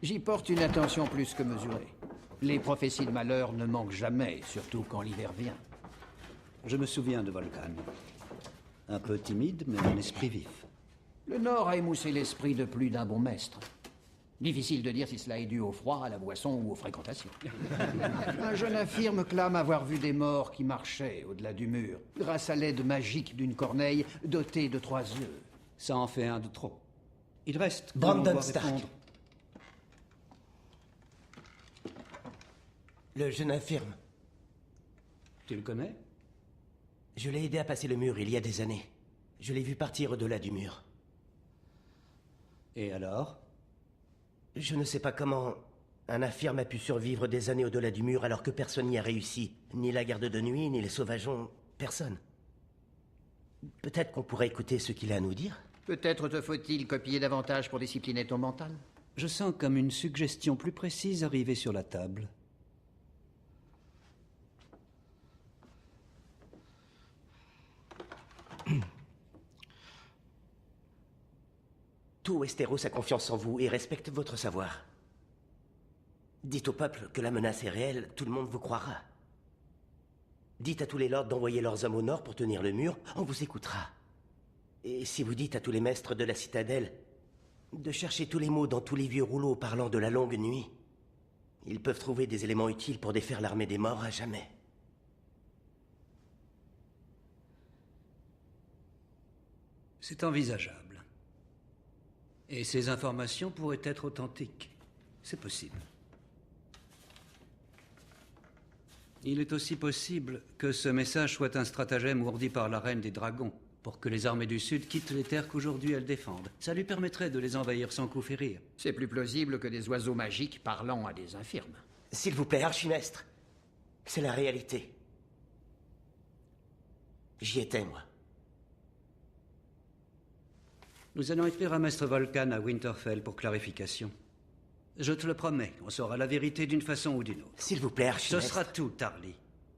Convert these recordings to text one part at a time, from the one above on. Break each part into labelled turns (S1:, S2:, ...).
S1: J'y porte une attention plus que mesurée. Les prophéties de malheur ne manquent jamais, surtout quand l'hiver vient.
S2: Je me souviens de Volcan. Un peu timide, mais un esprit vif.
S1: Le Nord a émoussé l'esprit de plus d'un bon maître. Difficile de dire si cela est dû au froid, à la boisson ou aux fréquentations. Un jeune infirme clame avoir vu des morts qui marchaient au-delà du mur, grâce à l'aide magique d'une corneille dotée de 3 yeux.
S2: Ça en fait un de trop. Il reste...
S3: Brandon Stark. Le jeune infirme.
S2: Tu le connais?
S3: Je l'ai aidé à passer le mur il y a des années. Je l'ai vu partir au-delà du mur.
S2: Et alors?
S3: Je ne sais pas comment un infirme a pu survivre des années au-delà du mur alors que personne n'y a réussi. Ni la garde de nuit, ni les sauvageons, personne. Peut-être qu'on pourrait écouter ce qu'il a à nous dire?
S1: Peut-être te faut-il copier davantage pour discipliner ton mental?
S2: Je sens comme une suggestion plus précise arriver sur la table.
S3: Tout Westeros a confiance en vous et respecte votre savoir. Dites au peuple que la menace est réelle, tout le monde vous croira. Dites à tous les lords d'envoyer leurs hommes au nord pour tenir le mur, on vous écoutera. Et si vous dites à tous les maîtres de la citadelle de chercher tous les mots dans tous les vieux rouleaux parlant de la longue nuit, ils peuvent trouver des éléments utiles pour défaire l'armée des morts à jamais.
S2: C'est envisageable. Et ces informations pourraient être authentiques. C'est possible. Il est aussi possible que ce message soit un stratagème ourdi par la Reine des Dragons pour que les armées du Sud quittent les terres qu'aujourd'hui elles défendent. Ça lui permettrait de les envahir sans coup férir.
S1: C'est plus plausible que des oiseaux magiques parlant à des infirmes.
S3: S'il vous plaît, archimestre. C'est la réalité. J'y étais, moi.
S2: Nous allons écrire à Maître Volcan à Winterfell pour clarification. Je te le promets, on saura la vérité d'une façon ou d'une autre.
S3: S'il vous plaît,
S2: Ce
S3: archimestre.
S2: sera tout, Tarly.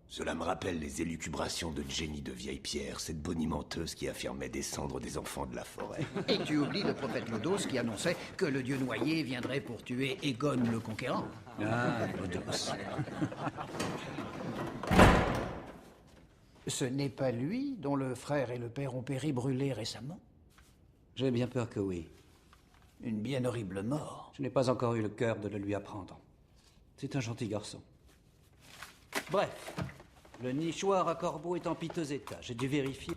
S4: Cela me rappelle les élucubrations de Jenny de Vieille-Pierre, cette bonimenteuse qui affirmait descendre des enfants de la forêt.
S1: Et tu oublies le prophète Lodos qui annonçait que le dieu noyé viendrait pour tuer Aegon le Conquérant.
S2: Ah, Lodos.
S1: Ce n'est pas lui dont le frère et le père ont péri brûlés récemment?
S2: J'ai bien peur que oui.
S1: Une bien horrible mort.
S2: Je n'ai pas encore eu le cœur de le lui apprendre. C'est un gentil garçon. Bref, le nichoir à corbeau est en piteux état. J'ai dû vérifier.